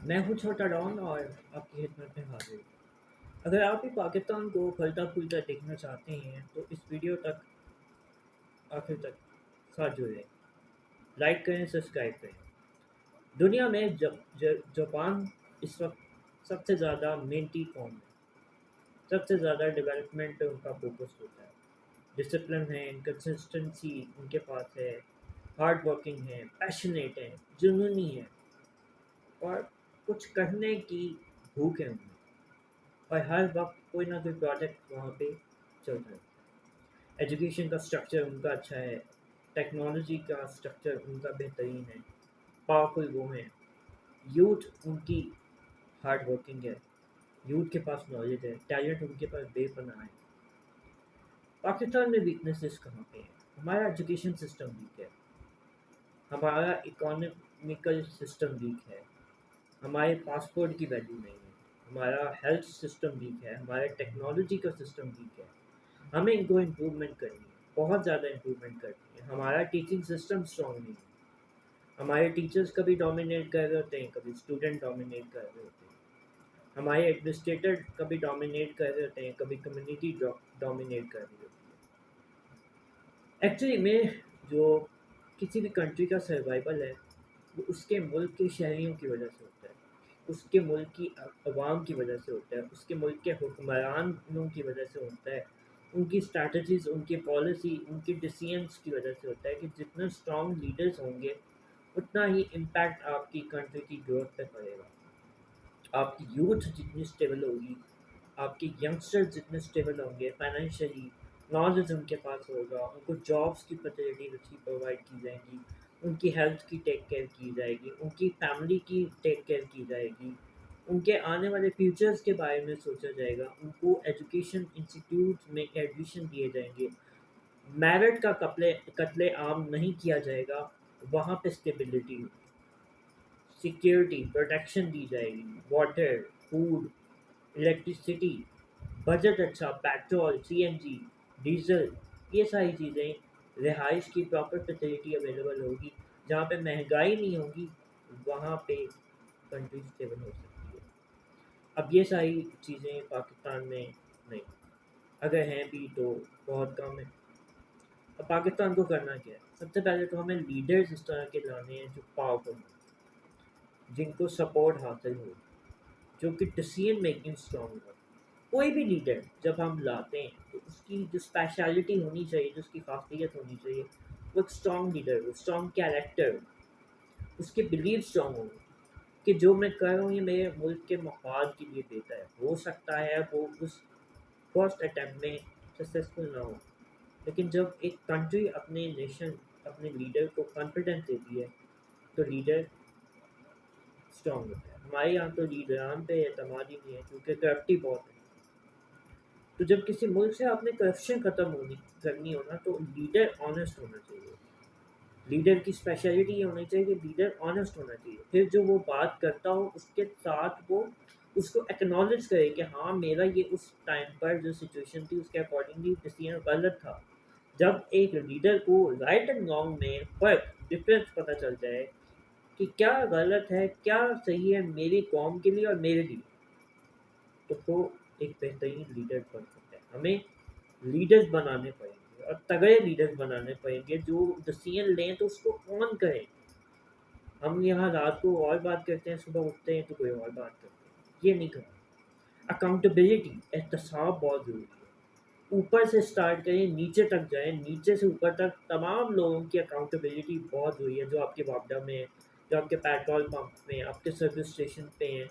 میں ہوں چھوٹا ڈان اور آپ کی خدمت میں حاضر ہوں۔ اگر آپ بھی پاکستان کو پھلتا پھولتا دیکھنا چاہتے ہیں تو اس ویڈیو تک آخر تک ساتھ جڑیں، لائک کریں، سبسکرائب کریں۔ دنیا میں جاپان اس وقت سب سے زیادہ محنتی قوم ہے، سب سے زیادہ ڈیولپمنٹ پہ ان کا فوکس ہوتا ہے۔ ڈسپلن ہے، کنسسٹنسی ان کے پاس ہے، ہارڈ ورکنگ ہے، پیشنیٹ ہے، جنونی ہے اور کچھ کرنے کی بھوک ہے ان میں، اور ہر وقت کوئی نہ کوئی پروجیکٹ وہاں پہ چلتا ہے۔ ایجوکیشن کا اسٹرکچر ان کا اچھا ہے، ٹیکنالوجی کا اسٹرکچر ان کا بہترین ہے، پاورفل وہ ہیں، یوتھ ان کی ہارڈ ورکنگ ہے، یوتھ کے پاس نالج ہے، ٹیلنٹ ان کے پاس بے پناہ ہے۔ پاکستان میں ویکنیسز کہاں پہ ہیں؟ ہمارا ایجوکیشن سسٹم ویک ہے، ہمارا اکانومیکل سسٹم ویک ہے، ہمارے پاسپورٹ کی ویلیو نہیں ہے، ہمارا ہیلتھ سسٹم ویک ہے، ہمارا ٹیکنالوجی کا سسٹم ویک ہے۔ ہمیں ان کو امپروومنٹ کرنی ہے، بہت زیادہ امپروومنٹ کرنی ہے۔ ہمارا ٹیچنگ سسٹم اسٹرانگ نہیں ہے، ہمارے ٹیچرز کبھی ڈومینیٹ کر رہے ہوتے ہیں، کبھی اسٹوڈنٹ ڈومینیٹ کر رہے ہوتے ہیں، ہمارے ایڈمنسٹریٹر کبھی ڈومینیٹ کر رہے ہوتے ہیں، کبھی کمیونٹی ڈومینیٹ کر رہی ہوتی ہے۔ ایکچولی میں جو کسی بھی کنٹری کا سروائیول ہے وہ اس کے ملک کے شہریوں کی وجہ سے ہوتا ہے، اس کے ملک کی عوام کی وجہ سے ہوتا ہے، اس کے ملک کے حکمرانوں کی وجہ سے ہوتا ہے، ان کی اسٹریٹجیز، ان کی پالیسی، ان کے ڈیسیژنس کی وجہ سے ہوتا ہے کہ جتنا اسٹرانگ لیڈرز ہوں گے اتنا ہی امپیکٹ آپ کی کنٹری کی گروتھ پہ پڑے گا۔ آپ کی یوتھ جتنی اسٹیبل ہوگی، آپ کے ینگسٹر جتنے اسٹیبل ہوں گے فائنینشلی، نالج ان کے پاس ہوگا، ان کو جابس کی فیسلٹیز اچھی پرووائڈ کی جائیں گی، ان کی ہیلتھ کی ٹیک کیئر کی جائے گی، ان کی فیملی کی ٹیک کیئر کی جائے گی، ان کے آنے والے فیوچرز کے بارے میں سوچا جائے گا، ان کو ایجوکیشن انسٹیٹیوٹ میں ایڈمیشن دیے جائیں گے، میرٹ کا قتل عام نہیں کیا جائے گا، وہاں پہ اسٹیبلٹی، سیکیورٹی، پروٹیکشن دی جائے گی، واٹر، فوڈ، الیکٹریسٹی، بجٹ اچھا، پیٹرول، سی این جی، ڈیزل، یہ ساری چیزیں، رہائش کی پراپر فیسلٹی اویلیبل ہوگی، جہاں پہ مہنگائی نہیں ہوگی وہاں پہ کنٹری اسٹیبل ہو سکتی ہے۔ اب یہ ساری چیزیں پاکستان میں نہیں، اگر ہیں بھی تو بہت کم ہے۔ اب پاکستان کو کرنا کیا ہے؟ سب سے پہلے تو ہمیں لیڈرز اس طرح کے لانے ہیں جو پاورفل ہوں، جن کو سپورٹ حاصل ہو، جو کہ ڈسیزن میکنگ اسٹرانگ ہو۔ کوئی بھی لیڈر جب ہم لاتے ہیں تو اس کی جو اسپیشلٹی ہونی چاہیے، جو اس کی خاصیت ہونی چاہیے، وہ ایک اسٹرانگ لیڈر ہو، اسٹرانگ کیریکٹر ہو، اس کے بلیف اسٹرانگ ہو کہ جو میں کر رہا ہوں یہ میرے ملک کے مفاد کے لیے بہتر ہے۔ ہو سکتا ہے وہ اس فرسٹ اٹیمپٹ میں سکسیزفل نہ ہو، لیکن جب ایک کنٹری اپنے نیشن، اپنے لیڈر کو کانفیڈنس دیتی ہے تو لیڈر اسٹرانگ ہوتا ہے۔ ہمارے یہاں تو لیڈران پہ اعتماد ہی نہیں ہے کیونکہ کرپٹی بہت ہے۔ تو جب کسی ملک سے آپ نے کرپشن ختم کرنی ہو نا تو لیڈر آنےسٹ ہونا چاہیے۔ لیڈر کی اسپیشلٹی یہ ہونی چاہیے کہ لیڈر آنےسٹ ہونا چاہیے، پھر جو وہ بات کرتا ہو اس کے ساتھ وہ اس کو ایکنالج کرے کہ ہاں میرا یہ اس ٹائم پر جو سچویشن تھی اس کے اکارڈنگلی ڈیسیژن غلط تھا۔ جب ایک لیڈر کو رائٹ اینڈ رانگ میں فرق، ڈفرینس پتہ چل جائے کہ کیا غلط ہے کیا صحیح ہے میری قوم کے لیے اور میرے لیے، تو وہ ایک بہترین لیڈر بن سکتا ہے۔ ہمیں لیڈرز بنانے پڑیں گے اور تگڑے لیڈرز بنانے پڑیں گے جو ڈسیزن لیں تو اس کو آن کریں۔ ہم یہاں رات کو اور بات کرتے ہیں، صبح اٹھتے ہیں تو کوئی اور بات کرتے ہیں، یہ نہیں کرنا۔ اکاؤنٹیبلٹی، احتساب بہت ضروری ہے۔ اوپر سے اسٹارٹ کریں، نیچے تک جائیں، نیچے سے اوپر تک تمام لوگوں کی اکاؤنٹیبلٹی بہت ضروری ہے، جو آپ کے واپڈا میں ہیں، جو آپ کے پیٹرول پمپ میں، آپ کے سروس اسٹیشن پہ ہیں،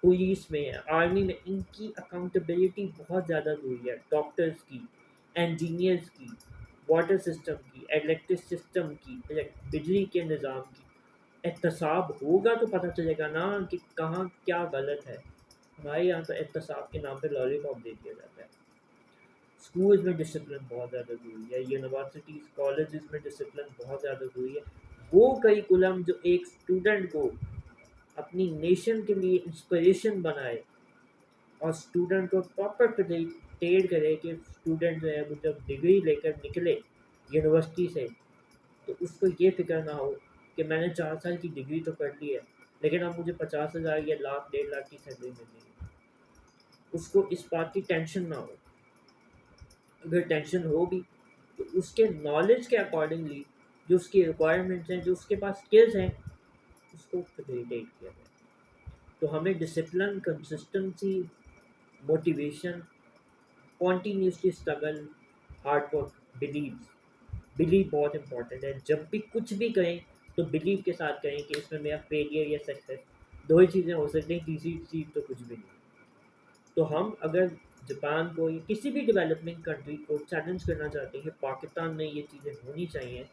پولیس میں، آرمی میں، ان کی اکاؤنٹیبلٹی بہت زیادہ ضروری ہے۔ ڈاکٹرز کی، انجینئرز کی، واٹر سسٹم کی، الیکٹرک سسٹم کی، بجلی کے نظام کی، احتساب ہوگا تو پتہ چلے گا نا کہ کہاں کیا غلط ہے۔ ہمارے یہاں تو احتساب کے نام پہ لالی پاپ دے دیا جاتا ہے۔ اسکولز میں ڈسپلن بہت زیادہ ضروری ہے، یونیورسٹیز کالجز میں ڈسپلن بہت زیادہ ضروری ہے۔ وہ کریکولم جو ایک اسٹوڈنٹ کو اپنی نیشن کے لیے انسپریشن بنائے اور اسٹوڈنٹ کو پراپر فیسیلیٹیٹ کرے کہ اسٹوڈنٹ جو ہے وہ جب ڈگری لے کر نکلے یونیورسٹی سے تو اس کو یہ فکر نہ ہو کہ میں نے 4 سال کی ڈگری تو کر لی ہے لیکن اب مجھے 50,000 یا لاکھ 1.5 لاکھ کی سیلری مل رہی ہے، اس کو اس بات کی ٹینشن نہ ہو. اگر ٹینشن ہو بھی تو اس کے نالج کے اکارڈنگلی جو اس کی ریکوائرمنٹس ہیں، جو اس کے پاس اسکلز ہیں، اس کو فیسیلیٹیٹ کیا جائے. تو ہمیں discipline, consistency, motivation, continuously struggle, hard work, blue بہت امپورٹنٹ ہے. جب بھی کچھ بھی کریں تو بلیو کے ساتھ کریں کہ اس میں میرا فیلئر یا سکسیس دو ہی چیزیں ہو سکتی ہیں، تیسری چیز تو کچھ بھی نہیں. تو ہم اگر جاپان کو یا کسی بھی ڈیولپنگ کنٹری کو چیلنج کرنا چاہتے ہیں کہ پاکستان میں یہ چیزیں ہونی چاہیے،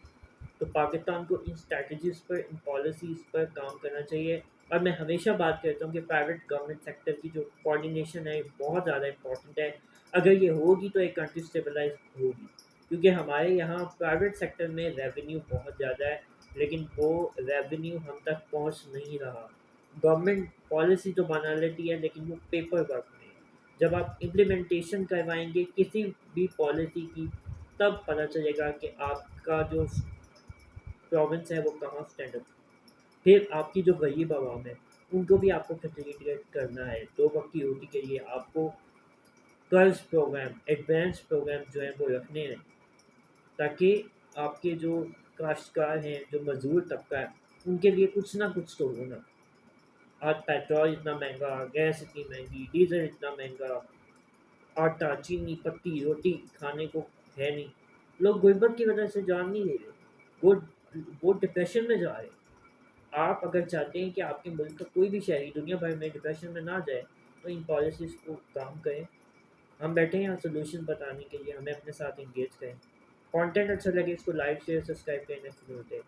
تو پاکستان کو ان اسٹریٹجیز پر، ان پالیسیز پر کام کرنا چاہیے. اور میں ہمیشہ بات کرتا ہوں کہ پرائیویٹ گورنمنٹ سیکٹر کی جو کوآرڈینیشن ہے بہت زیادہ امپورٹنٹ ہے. اگر یہ ہوگی تو ایک کنٹری اسٹیبلائز ہوگی. کیونکہ ہمارے یہاں پرائیویٹ سیکٹر میں ریونیو بہت زیادہ ہے، لیکن وہ ریونیو ہم تک پہنچ نہیں رہا. گورنمنٹ پالیسی تو بنا لیتی ہے لیکن وہ پیپر ورک میں ہے. جب آپ امپلیمنٹیشن کروائیں گے کسی بھی پالیسی کی، تب پتہ چلے گا کہ آپ کا جو پروونس ہے وہ کہاں اسٹینڈ اپ. پھر آپ کی جو غریب عوام ہے ان کو بھی آپ کو فیسیلیٹیٹ کرنا ہے. 2 وقت کی روٹی کے لیے آپ کو قرض پروگرام، ایڈوانس پروگرام جو ہیں وہ رکھنے ہیں، تاکہ آپ کے جو کاشتکار ہیں، جو مزدور طبقہ ہے، ان کے لیے کچھ نہ کچھ تو ہونا. آج پیٹرول اتنا مہنگا، گیس اتنی مہنگی، ڈیزل اتنا مہنگا، آٹا، چینی، پتی، روٹی کھانے کو ہے نہیں. لوگ غربت کی وجہ سے جان نہیں لے رہے، وہ ڈپریشن میں جا رہے. آپ اگر چاہتے ہیں کہ آپ کے ملک کا کوئی بھی شہری دنیا بھر میں ڈپریشن میں نہ جائے تو ان پالیسیز کو کام کریں. ہم بیٹھے ہیں یہاں سولوشن بتانے کے لیے، ہمیں اپنے ساتھ انگیج کریں. کانٹینٹ اچھا لگے اس کو لائک، شیئر، سبسکرائب کریں. Next video